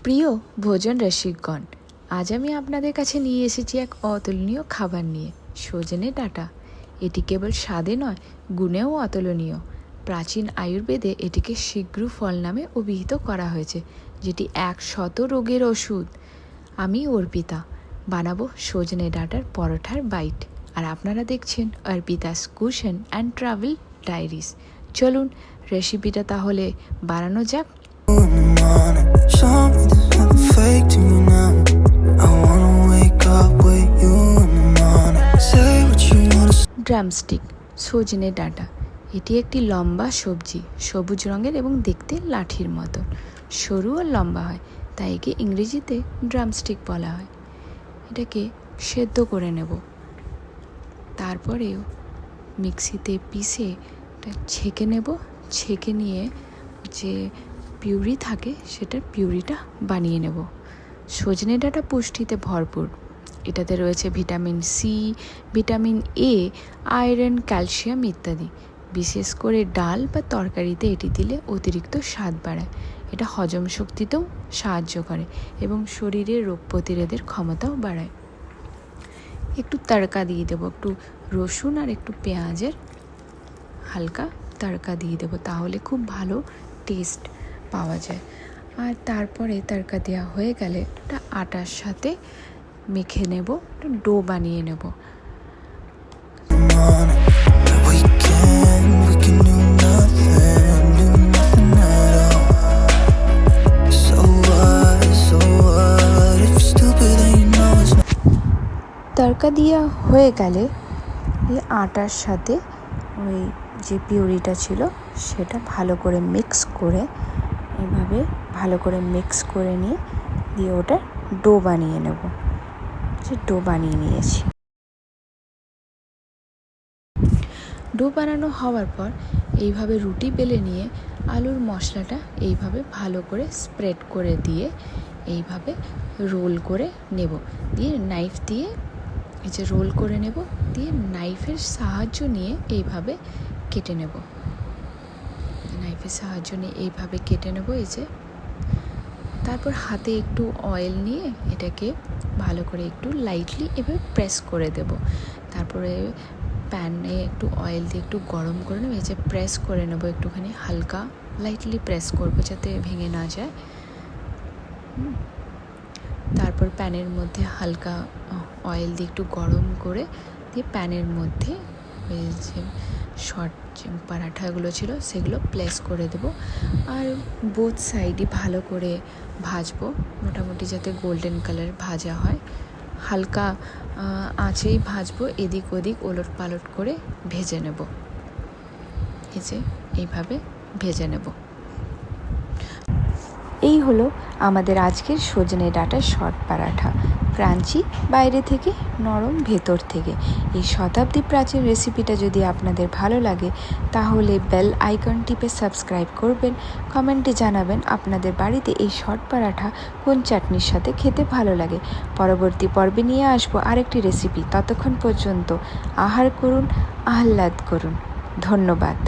প্রিয় ভোজন রসিকগণ, আজ আমি আপনাদের কাছে নিয়ে এসেছি এক অতুলনীয় খাবার নিয়ে, সজনে ডাঁটা। এটি কেবল স্বাদে নয়, গুণেও অতুলনীয়। প্রাচীন আয়ুর্বেদে এটিকে শীঘ্র ফল নামে অভিহিত করা হয়েছে, যেটি 100 রোগের ওষুধ। আমি অর্পিতা, বানাবো সজনে ডাঁটার পরোঠার বাইট, আর আপনারা দেখছেন Arpita's cushion and travel diaries. চলুন রেসিপিটা তাহলে বানানো যাক। ড্রামস্টিক সজনে ডাঁটা, এটি একটি লম্বা সবজি, সবুজ রঙের এবং দেখতে লাঠির মতন, সরু ও লম্বা হয়, তাই একে ইংরেজিতে ড্রামস্টিক বলা হয়। এটাকে সেদ্ধ করে নেব, তারপরেও মিক্সিতে পিষে এটা ছেঁকে নেব। ছেঁকে নিয়ে যে পিউরি থাকে সেটার পিউরিটা বানিয়ে নেব। সজনে ডাঁটা পুষ্টিতে ভরপুর। এটাতে রয়েছে vitamin C, vitamin A, iron, calcium ইত্যাদি। বিশেষ করে ডাল বা তরকারিতে এটি দিলে অতিরিক্ত স্বাদ বাড়ায়। এটা হজম শক্তিতেও সাহায্য করে এবং শরীরের রোগ প্রতিরোধের ক্ষমতাও বাড়ায়। একটু তড়কা দিয়ে দেবো, একটু রসুন আর একটু পেঁয়াজের হালকা তড়কা দিয়ে দেবো, তাহলে খুব ভালো টেস্ট পাওয়া যায়। আর তারপরে তড়কা দেওয়া হয়ে গেলে এটা আটার সাথে মেখে নেব, একটা ডো বানিয়ে নেব। তড়কা দেওয়া হয়ে গেলে এই আটার সাথে ওই যে পিউরিটা ছিল সেটা ভালো করে মিক্স করে, এভাবে ভালো করে মিক্স করে নিয়ে দিয়ে ওটা ডো বানিয়ে নেব। যে ডো বানিয়ে নিয়েছি। ডো বানানো হওয়ার পর এইভাবে রুটি বেলে নিয়ে আলুর মশলাটা এইভাবে ভালো করে স্প্রেড করে দিয়ে এইভাবে রোল করে নেব। দিয়ে নাইফ দিয়ে এই যে রোল করে নেব, দিয়ে নাইফের সাহায্য নিয়ে এইভাবে কেটে নেব। নাইফের সাহায্য নিয়ে এইভাবে কেটে নেব। এই যে তারপর হাতে একটু অয়েল নিয়ে এটাকে ভালো করে একটু লাইটলি এভাবে প্রেস করে দেব। তারপরে প্যানে একটু অয়েল দিয়ে একটু গরম করে নেব। এই যে প্রেস করে নেব, একটুখানি হালকা লাইটলি প্রেস করব যাতে ভেঙে না যায়। তারপর প্যানের মধ্যে হালকা অয়েল দিয়ে একটু গরম করে দিয়ে প্যানের মধ্যে ওই যে শর্ট যে পরাঠাগুলো ছিল সেগুলো প্লেস করে দেব। আর বোথ সাইডই ভালো করে ভাজবো, মোটামুটি যাতে গোল্ডেন কালার ভাজা হয়। হালকা আঁচেই ভাজবো, এদিক ওদিক ওলট পালট করে ভেজে নেব। এই যে এইভাবে ভেজে নেব। এই হলো আমাদের আজকের সজনে ডাঁটার শর্ট পরাঠা। ক্রাঞ্চি বাইরে থেকে, নরম ভেতর থেকে। এই শতাব্দী প্রাচীন রেসিপিটা যদি আপনাদের ভালো লাগে তাহলে বেল আইকন টিপে সাবস্ক্রাইব করবেন। কমেন্টে জানাবেন আপনাদের বাড়িতে এই শর্ট পরাঠা কোন চাটনির সাথে খেতে ভালো লাগে। পরবর্তী পর্বে নিয়ে আসবো আরেকটি রেসিপি। ততক্ষণ পর্যন্ত আহার করুন, আহ্লাদ করুন। ধন্যবাদ।